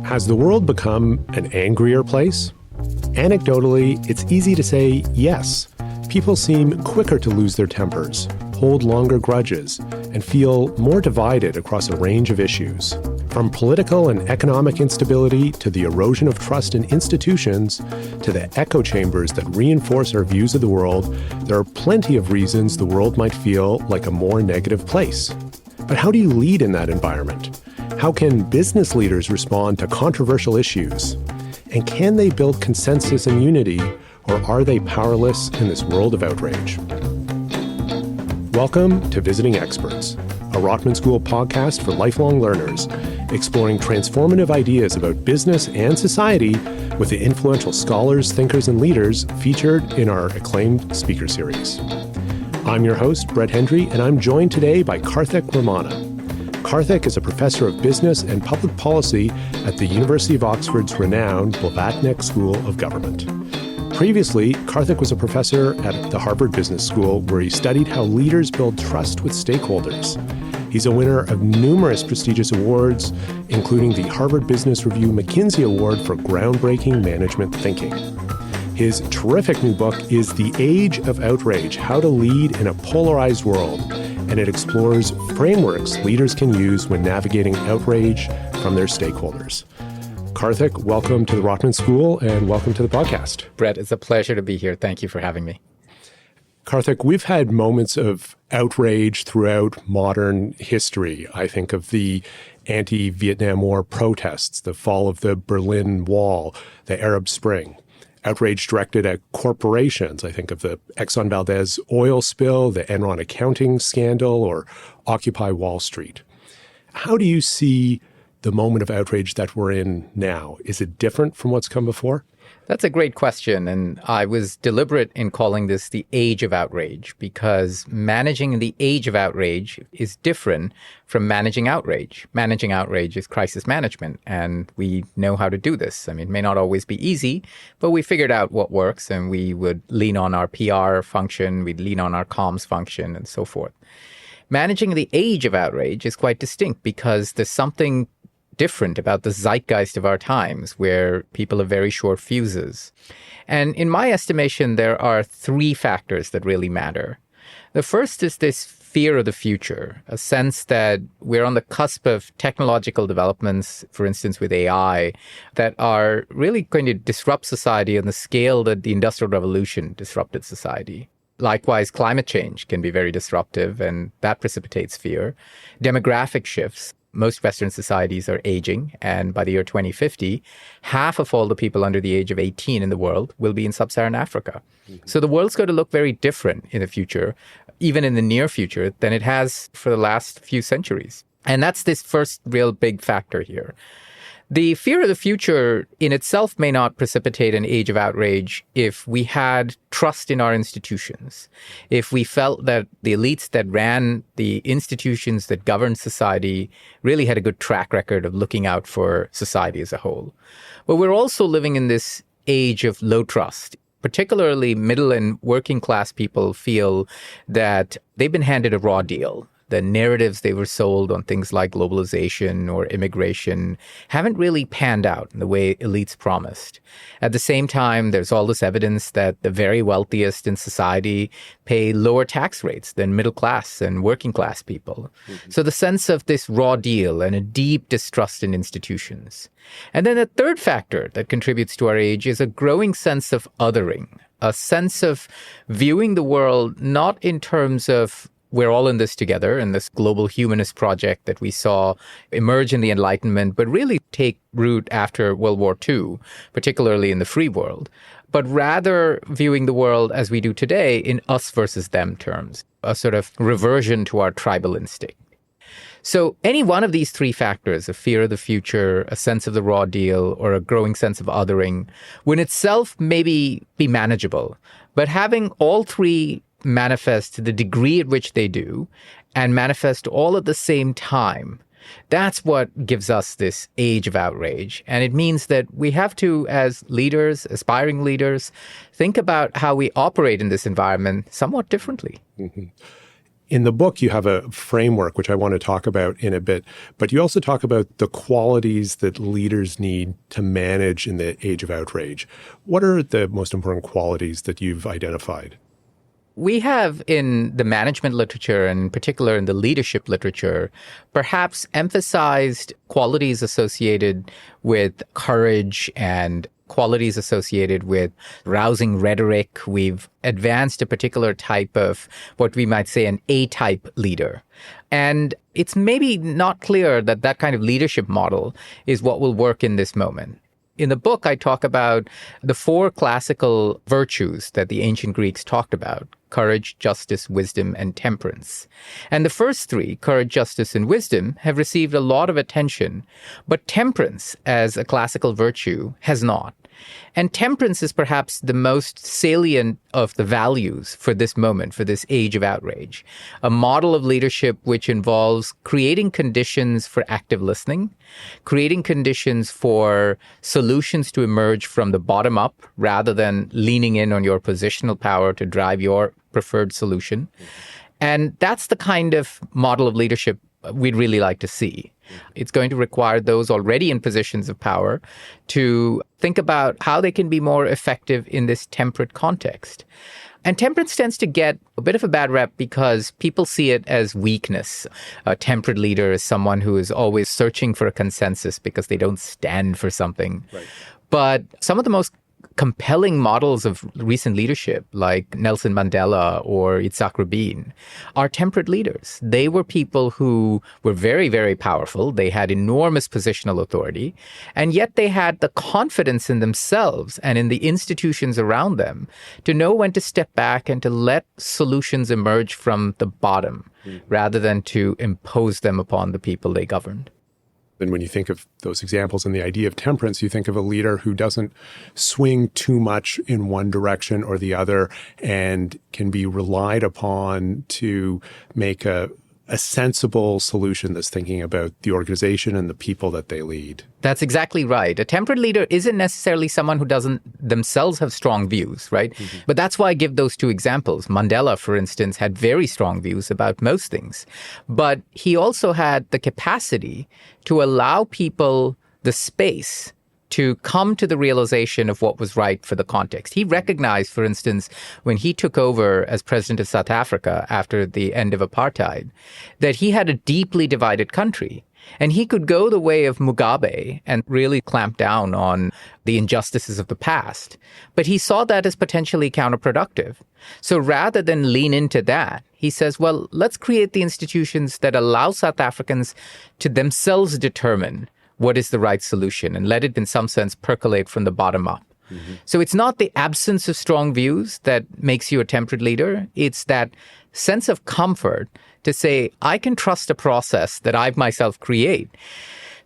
Has the world become an angrier place? Anecdotally, it's easy to say yes. People seem quicker to lose their tempers, hold longer grudges, and feel more divided across a range of issues. From political and economic instability to the erosion of trust in institutions to the echo chambers that reinforce our views of the world, there are plenty of reasons the world might feel like a more negative place. But how do you lead in that environment? How can business leaders respond to controversial issues? And can they build consensus and unity, or are they powerless in this world of outrage? Welcome to Visiting Experts, a Rotman School podcast for lifelong learners, exploring transformative ideas about business and society with the influential scholars, thinkers, and leaders featured in our acclaimed speaker series. I'm your host, Brett Hendry, and I'm joined today by Karthik Ramanna. Karthik is a professor of business and public policy at the University of Oxford's renowned Blavatnik School of Government. Previously, Karthik was a professor at the Harvard Business School, where he studied how leaders build trust with stakeholders. He's a winner of numerous prestigious awards, including the Harvard Business Review McKinsey Award for groundbreaking management thinking. His terrific new book is The Age of Outrage: How to Lead in a Polarized World, and it explores frameworks leaders can use when navigating outrage from their stakeholders. Karthik, welcome to the Rotman School and welcome to the podcast. Brett, it's a pleasure to be here. Thank you for having me. Karthik, we've had moments of outrage throughout modern history. I think of the anti-Vietnam War protests, the fall of the Berlin Wall, the Arab Spring. Outrage directed at corporations. I think of the Exxon Valdez oil spill, the Enron accounting scandal, or Occupy Wall Street. How do you see the moment of outrage that we're in now? Is it different from what's come before? That's a great question. And I was deliberate in calling this the age of outrage because managing the age of outrage is different from managing outrage. Managing outrage is crisis management, and we know how to do this. I mean, it may not always be easy, but we figured out what works, and we would lean on our PR function, we'd lean on our comms function, and so forth. Managing the age of outrage is quite distinct because there's something different about the zeitgeist of our times where people have very short fuses. And in my estimation, there are three factors that really matter. The first is this fear of the future, a sense that we're on the cusp of technological developments, for instance, with AI, that are really going to disrupt society on the scale that the Industrial Revolution disrupted society. Likewise, climate change can be very disruptive, and that precipitates fear. Demographic shifts. Most Western societies are aging, and by the year 2050, half of all the people under the age of 18 in the world will be in sub-Saharan Africa. Mm-hmm. So the world's going to look very different in the future, even in the near future, than it has for the last few centuries. And that's this first real big factor here. The fear of the future in itself may not precipitate an age of outrage if we had trust in our institutions, if we felt that the elites that ran the institutions that governed society really had a good track record of looking out for society as a whole. But we're also living in this age of low trust. Particularly middle and working class people feel that they've been handed a raw deal. The narratives they were sold on things like globalization or immigration haven't really panned out in the way elites promised. At the same time, there's all this evidence that the very wealthiest in society pay lower tax rates than middle class and working class people. Mm-hmm. So the sense of this raw deal and a deep distrust in institutions. And then a third factor that contributes to our age is a growing sense of othering, a sense of viewing the world not in terms of we're all in this together, and this global humanist project that we saw emerge in the Enlightenment, but really take root after World War II, particularly in the free world, but rather viewing the world as we do today in us versus them terms, a sort of reversion to our tribal instinct. So any one of these three factors, a fear of the future, a sense of the raw deal, or a growing sense of othering, would itself maybe be manageable. But having all three manifest to the degree at which they do and manifest all at the same time, that's what gives us this age of outrage. And it means that we have to, as leaders, aspiring leaders, think about how we operate in this environment somewhat differently. Mm-hmm. In the book, you have a framework, which I want to talk about in a bit, but you also talk about the qualities that leaders need to manage in the age of outrage. What are the most important qualities that you've identified? We have in the management literature, and in particular in the leadership literature, perhaps emphasized qualities associated with courage and qualities associated with rousing rhetoric. We've advanced a particular type of what we might say an A-type leader. And it's maybe not clear that that kind of leadership model is what will work in this moment. In the book, I talk about the 4 classical virtues that the ancient Greeks talked about: courage, justice, wisdom, and temperance. And the first 3, courage, justice, and wisdom, have received a lot of attention, but temperance as a classical virtue has not. And temperance is perhaps the most salient of the values for this moment, for this age of outrage. A model of leadership which involves creating conditions for active listening, creating conditions for solutions to emerge from the bottom up rather than leaning in on your positional power to drive your preferred solution. And that's the kind of model of leadership we'd really like to see. It's going to require those already in positions of power to think about how they can be more effective in this temperate context. And temperance tends to get a bit of a bad rep because people see it as weakness. A temperate leader is someone who is always searching for a consensus because they don't stand for something. Right. But some of the most compelling models of recent leadership, like Nelson Mandela or Yitzhak Rabin, are temperate leaders. They were people who were very, very powerful. They had enormous positional authority, and yet they had the confidence in themselves and in the institutions around them to know when to step back and to let solutions emerge from the bottom rather than to impose them upon the people they governed. And when you think of those examples and the idea of temperance, you think of a leader who doesn't swing too much in one direction or the other and can be relied upon to make a sensible solution that's thinking about the organization and the people that they lead. That's exactly right. A temperate leader isn't necessarily someone who doesn't themselves have strong views, right? Mm-hmm. But that's why I give those 2 examples. Mandela, for instance, had very strong views about most things. But he also had the capacity to allow people the space to come to the realization of what was right for the context. He recognized, for instance, when he took over as president of South Africa after the end of apartheid, that he had a deeply divided country. And he could go the way of Mugabe and really clamp down on the injustices of the past. But he saw that as potentially counterproductive. So rather than lean into that, he says, well, let's create the institutions that allow South Africans to themselves determine what is the right solution and let it, in some sense, percolate from the bottom up. Mm-hmm. So it's not the absence of strong views that makes you a temperate leader. It's that sense of comfort to say, I can trust a process that I myself create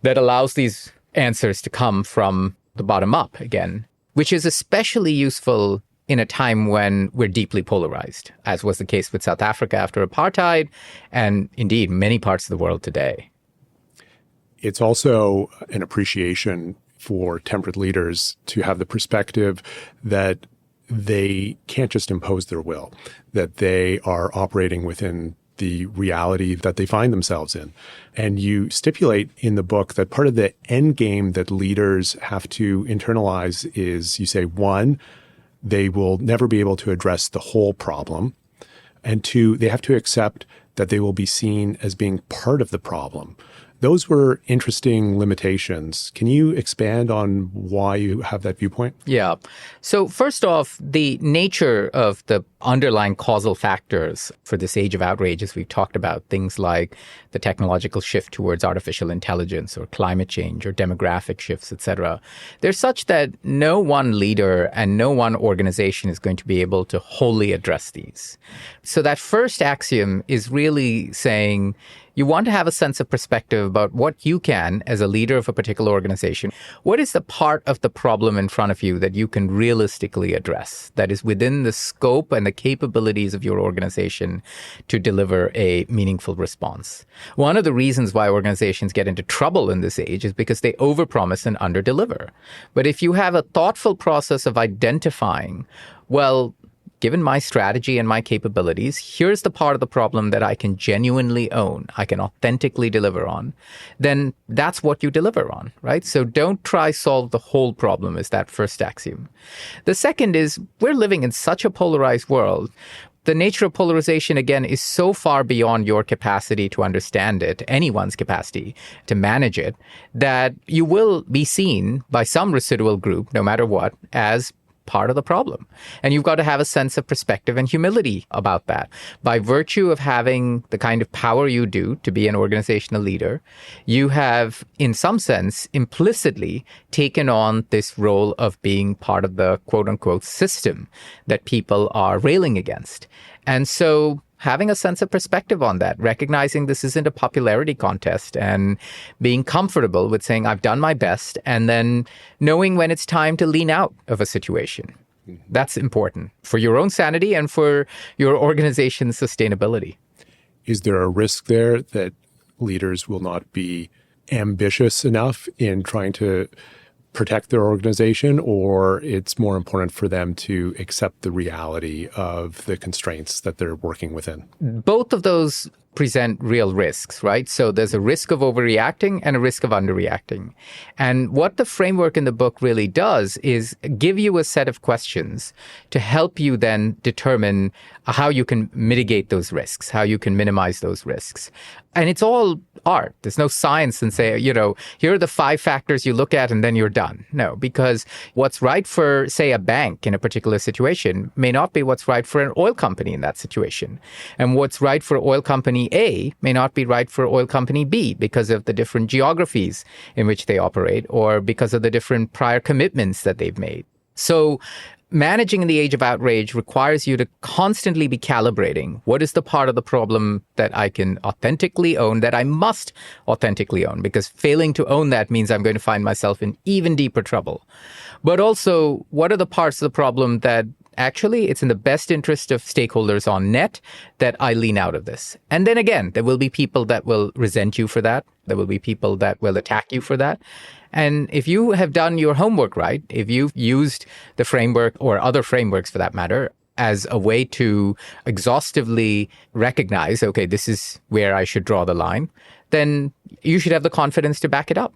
that allows these answers to come from the bottom up again, which is especially useful in a time when we're deeply polarized, as was the case with South Africa after apartheid, and indeed many parts of the world today. It's also an appreciation for temperate leaders to have the perspective that they can't just impose their will, that they are operating within the reality that they find themselves in. And you stipulate in the book that part of the end game that leaders have to internalize is, you say, 1, they will never be able to address the whole problem. And 2, they have to accept that they will be seen as being part of the problem. Those were interesting limitations. Can you expand on why you have that viewpoint? Yeah. So first off, the nature of the underlying causal factors for this age of outrage, as we've talked about, things like the technological shift towards artificial intelligence or climate change or demographic shifts, et cetera, they're such that no one leader and no one organization is going to be able to wholly address these. So that first axiom is really saying, you want to have a sense of perspective about what you can, as a leader of a particular organization, what is the part of the problem in front of you that you can realistically address, that is within the scope and the capabilities of your organization to deliver a meaningful response. One of the reasons why organizations get into trouble in this age is because they overpromise and underdeliver. But if you have a thoughtful process of identifying, well, given my strategy and my capabilities, here's the part of the problem that I can genuinely own, I can authentically deliver on, then that's what you deliver on, right? So don't try solve the whole problem is that first axiom. The second is we're living in such a polarized world. The nature of polarization, again, is so far beyond your capacity to understand it, anyone's capacity to manage it, that you will be seen by some residual group, no matter what, as part of the problem. And you've got to have a sense of perspective and humility about that. By virtue of having the kind of power you do to be an organizational leader, you have, in some sense, implicitly taken on this role of being part of the quote-unquote system that people are railing against. And so having a sense of perspective on that, recognizing this isn't a popularity contest and being comfortable with saying, I've done my best, and then knowing when it's time to lean out of a situation. That's important for your own sanity and for your organization's sustainability. Is there a risk there that leaders will not be ambitious enough in trying to protect their organization, or it's more important for them to accept the reality of the constraints that they're working within? Both of those present real risks, right? So there's a risk of overreacting and a risk of underreacting. And what the framework in the book really does is give you a set of questions to help you then determine how you can mitigate those risks, how you can minimize those risks. And it's all art. There's no science and say, here are the 5 factors you look at and then you're done. No, because what's right for, say, a bank in a particular situation may not be what's right for an oil company in that situation. And what's right for oil company A may not be right for oil company B because of the different geographies in which they operate or because of the different prior commitments that they've made. So managing in the age of outrage requires you to constantly be calibrating. What is the part of the problem that I can authentically own, that I must authentically own? Because failing to own that means I'm going to find myself in even deeper trouble. But also, what are the parts of the problem that actually it's in the best interest of stakeholders on net that I lean out of this? And then again, there will be people that will resent you for that. There will be people that will attack you for that. And if you have done your homework right, if you've used the framework or other frameworks for that matter as a way to exhaustively recognize, okay, this is where I should draw the line, then you should have the confidence to back it up.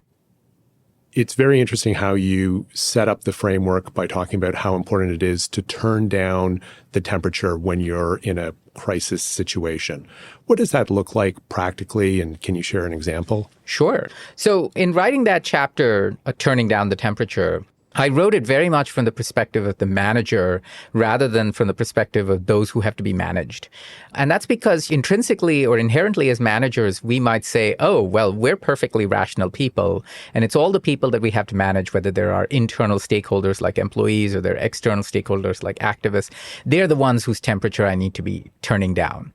It's very interesting how you set up the framework by talking about how important it is to turn down the temperature when you're in a crisis situation. What does that look like practically, and can you share an example? Sure. So in writing that chapter, Turning Down the Temperature, I wrote it very much from the perspective of the manager rather than from the perspective of those who have to be managed. And that's because intrinsically or inherently as managers, we might say, oh, well, we're perfectly rational people. And it's all the people that we have to manage, whether there are internal stakeholders like employees or they're external stakeholders like activists. They're the ones whose temperature I need to be turning down.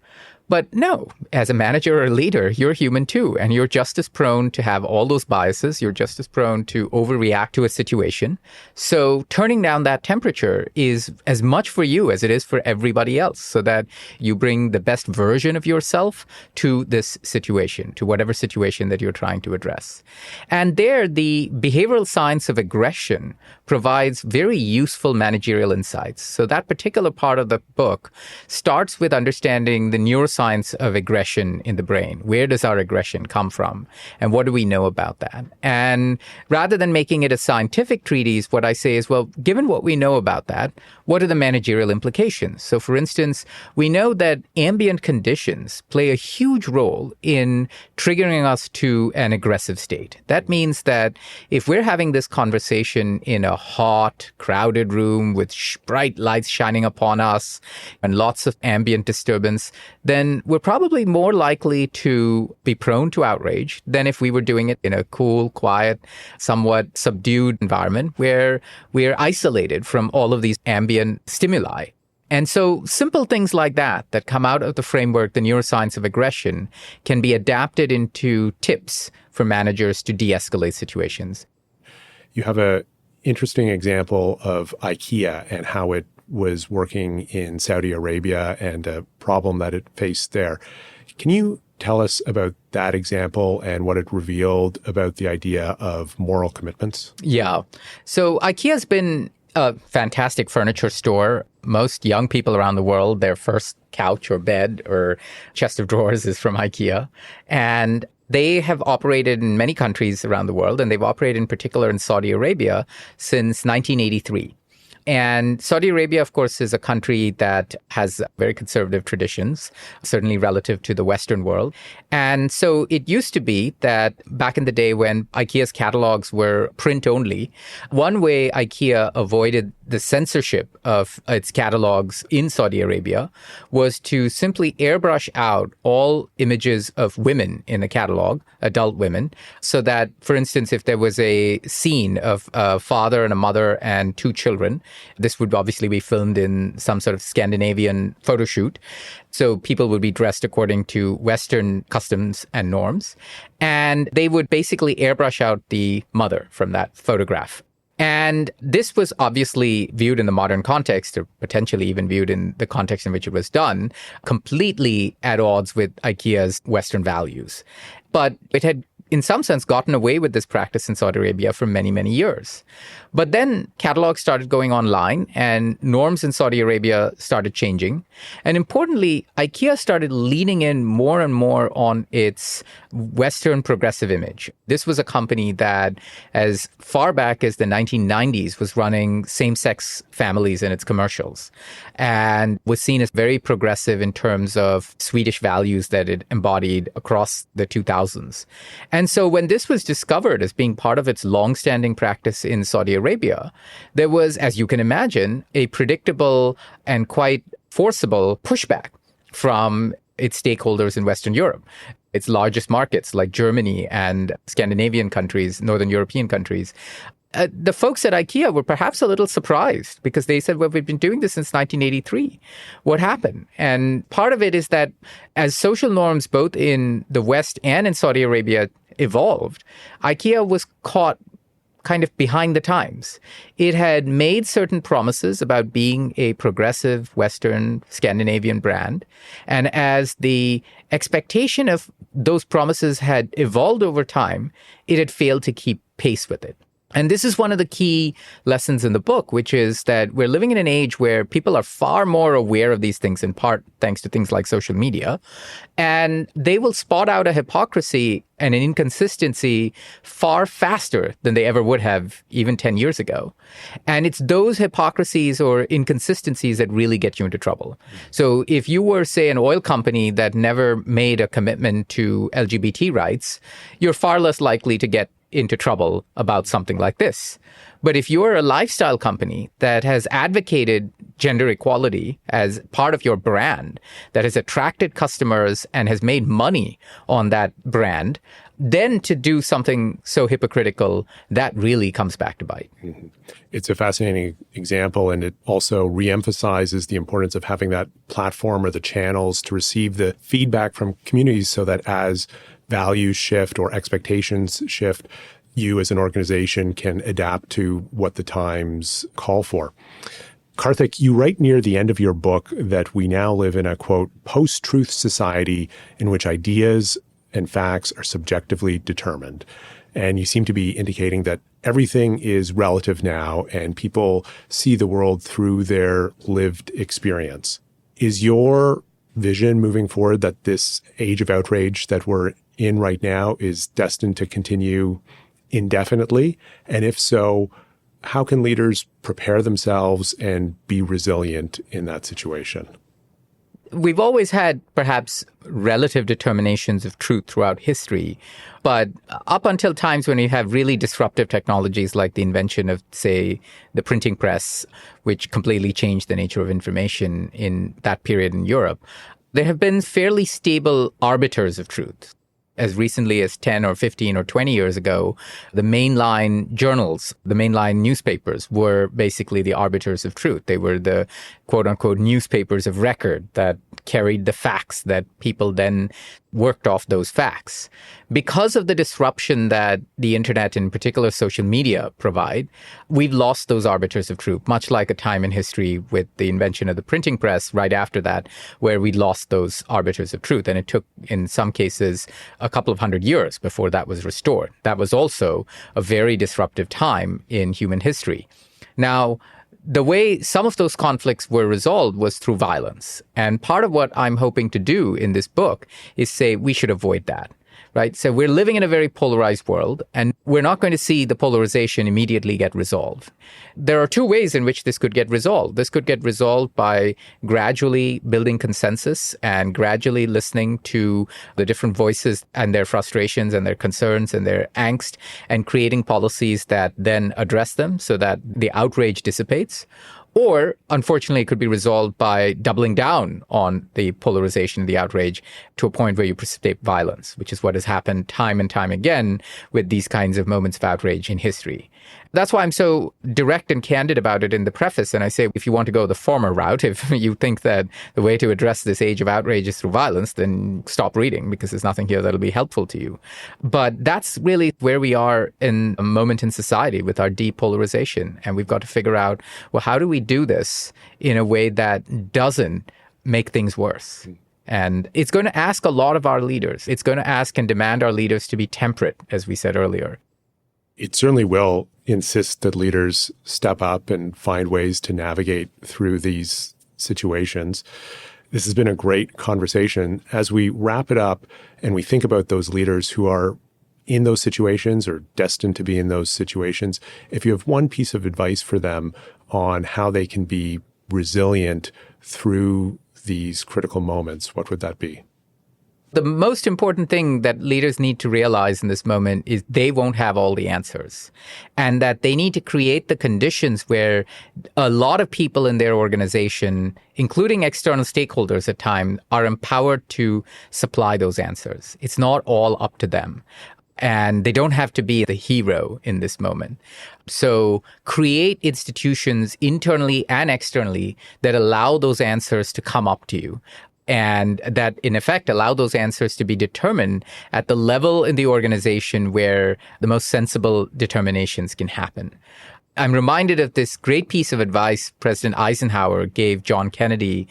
But no, as a manager or a leader, you're human too, and you're just as prone to have all those biases. You're just as prone to overreact to a situation. So turning down that temperature is as much for you as it is for everybody else, so that you bring the best version of yourself to this situation, to whatever situation that you're trying to address. And there, the behavioral science of aggression provides very useful managerial insights. So that particular part of the book starts with understanding the neuroscience of aggression in the brain. Where does our aggression come from? And what do we know about that? And rather than making it a scientific treatise, what I say is, well, given what we know about that, what are the managerial implications? So for instance, we know that ambient conditions play a huge role in triggering us to an aggressive state. That means that if we're having this conversation in a hot, crowded room with bright lights shining upon us and lots of ambient disturbance, then we're probably more likely to be prone to outrage than if we were doing it in a cool, quiet, somewhat subdued environment where we're isolated from all of these ambient stimuli. And so simple things like that come out of the framework, the neuroscience of aggression, can be adapted into tips for managers to de-escalate situations. You have an interesting example of IKEA and how it was working in Saudi Arabia and a problem that it faced there. Can you tell us about that example and what it revealed about the idea of moral commitments? Yeah. So IKEA's been a fantastic furniture store Most young people around the world, their first couch or bed or chest of drawers is from IKEA. And they have operated in many countries around the world, and they've operated in particular in Saudi Arabia since 1983. And Saudi Arabia, of course, is a country that has very conservative traditions, certainly relative to the Western world. And so it used to be that back in the day when IKEA's catalogs were print only, one way IKEA avoided the censorship of its catalogs in Saudi Arabia was to simply airbrush out all images of women in the catalog, adult women, so that, for instance, if there was a scene of a father and a mother and two children, this would obviously be filmed in some sort of Scandinavian photo shoot. So people would be dressed according to Western customs and norms. And they would basically airbrush out the mother from that photograph. And this was obviously viewed in the modern context, or potentially even viewed in the context in which it was done, completely at odds with IKEA's Western values. But it had, in some sense, gotten away with this practice in Saudi Arabia for many, many years. But then catalogs started going online and norms in Saudi Arabia started changing. And importantly, IKEA started leaning in more and more on its Western progressive image. This was a company that, as far back as the 1990s, was running same-sex families in its commercials and was seen as very progressive in terms of Swedish values that it embodied across the 2000s. And so when this was discovered as being part of its long-standing practice in Saudi Arabia, there was, as you can imagine, a predictable and quite forcible pushback from its stakeholders in Western Europe. Its largest markets like Germany and Scandinavian countries, Northern European countries. The folks at IKEA were perhaps a little surprised because they said, well, we've been doing this since 1983. What happened? And part of it is that as social norms, both in the West and in Saudi Arabia, evolved, IKEA was caught kind of behind the times. It had made certain promises about being a progressive Western Scandinavian brand. And as the expectation of those promises had evolved over time, it had failed to keep pace with it. And this is one of the key lessons in the book, which is that we're living in an age where people are far more aware of these things, in part thanks to things like social media. And they will spot out a hypocrisy and an inconsistency far faster than they ever would have even 10 years ago. And it's those hypocrisies or inconsistencies that really get you into trouble. So if you were, say, an oil company that never made a commitment to LGBT rights, you're far less likely to get into trouble about something like this. But if you're a lifestyle company that has advocated gender equality as part of your brand, that has attracted customers and has made money on that brand, then to do something so hypocritical, that really comes back to bite. Mm-hmm. It's a fascinating example, and it also reemphasizes the importance of having that platform or the channels to receive the feedback from communities so that as values shift or expectations shift, you as an organization can adapt to what the times call for. Karthik, you write near the end of your book that we now live in a, quote, post-truth society in which ideas and facts are subjectively determined. And you seem to be indicating that everything is relative now and people see the world through their lived experience. Is your vision moving forward that this age of outrage that we're in right now is destined to continue indefinitely? And if so, how can leaders prepare themselves and be resilient in that situation? We've always had perhaps relative determinations of truth throughout history, but up until times when you have really disruptive technologies like the invention of, say, the printing press, which completely changed the nature of information in that period in Europe, there have been fairly stable arbiters of truth. As recently as 10 or 15 or 20 years ago, the mainline journals, the mainline newspapers were basically the arbiters of truth. They were the quote-unquote newspapers of record that carried the facts that people then worked off those facts. Because of the disruption that the internet, in particular social media, provide, we've lost those arbiters of truth, much like a time in history with the invention of the printing press right after that, where we lost those arbiters of truth. And it took, in some cases, a couple of hundred years before that was restored. That was also a very disruptive time in human history. Now, the way some of those conflicts were resolved was through violence. And part of what I'm hoping to do in this book is say we should avoid that. Right. So we're living in a very polarized world, and we're not going to see the polarization immediately get resolved. There are two ways in which this could get resolved. This could get resolved by gradually building consensus and gradually listening to the different voices and their frustrations and their concerns and their angst, and creating policies that then address them so that the outrage dissipates. Or, unfortunately, it could be resolved by doubling down on the polarization, the outrage, to a point where you precipitate violence, which is what has happened time and time again with these kinds of moments of outrage in history. That's why I'm so direct and candid about it in the preface. And I say, if you want to go the former route, if you think that the way to address this age of outrage is through violence, then stop reading, because there's nothing here that'll be helpful to you. But that's really where we are in a moment in society with our depolarization. And we've got to figure out, well, how do we do this in a way that doesn't make things worse? And it's going to ask a lot of our leaders. It's going to ask and demand our leaders to be temperate, as we said earlier. It certainly will insist that leaders step up and find ways to navigate through these situations. This has been a great conversation. As we wrap it up and we think about those leaders who are in those situations or destined to be in those situations, if you have one piece of advice for them on how they can be resilient through these critical moments, what would that be? The most important thing that leaders need to realize in this moment is they won't have all the answers, and that they need to create the conditions where a lot of people in their organization, including external stakeholders at times, are empowered to supply those answers. It's not all up to them. And they don't have to be the hero in this moment. So create institutions internally and externally that allow those answers to come up to you, and that, in effect, allow those answers to be determined at the level in the organization where the most sensible determinations can happen. I'm reminded of this great piece of advice President Eisenhower gave John Kennedy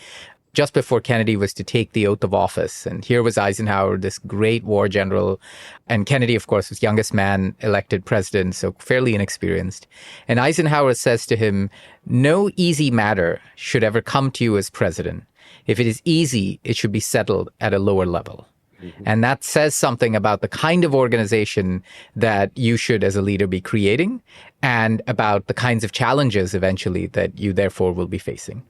just before Kennedy was to take the oath of office. And here was Eisenhower, this great war general. And Kennedy, of course, was youngest man elected president, so fairly inexperienced. And Eisenhower says to him, "No easy matter should ever come to you as president. If it is easy, it should be settled at a lower level." Mm-hmm. And that says something about the kind of organization that you should, as a leader, be creating, and about the kinds of challenges eventually that you therefore will be facing.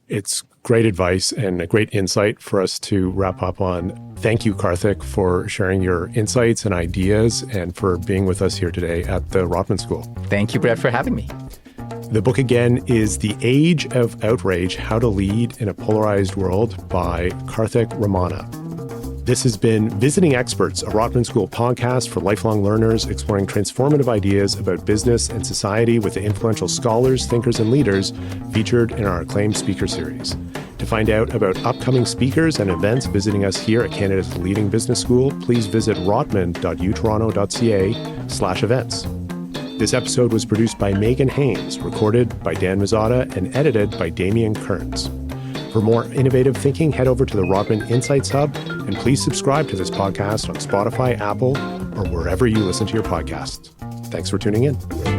It's great advice and a great insight for us to wrap up on. Thank you, Karthik, for sharing your insights and ideas and for being with us here today at the Rotman School. Thank you, Brett, for having me. The book again is The Age of Outrage, How to Lead in a Polarized World by Karthik Ramanna. This has been Visiting Experts, a Rotman School podcast for lifelong learners exploring transformative ideas about business and society with the influential scholars, thinkers, and leaders featured in our acclaimed speaker series. To find out about upcoming speakers and events visiting us here at Canada's leading business school, please visit rotman.utoronto.ca/events. This episode was produced by Megan Haynes, recorded by Dan Mazzata, and edited by Damian Kearns. For more innovative thinking, head over to the Rotman Insights Hub, and please subscribe to this podcast on Spotify, Apple, or wherever you listen to your podcasts. Thanks for tuning in.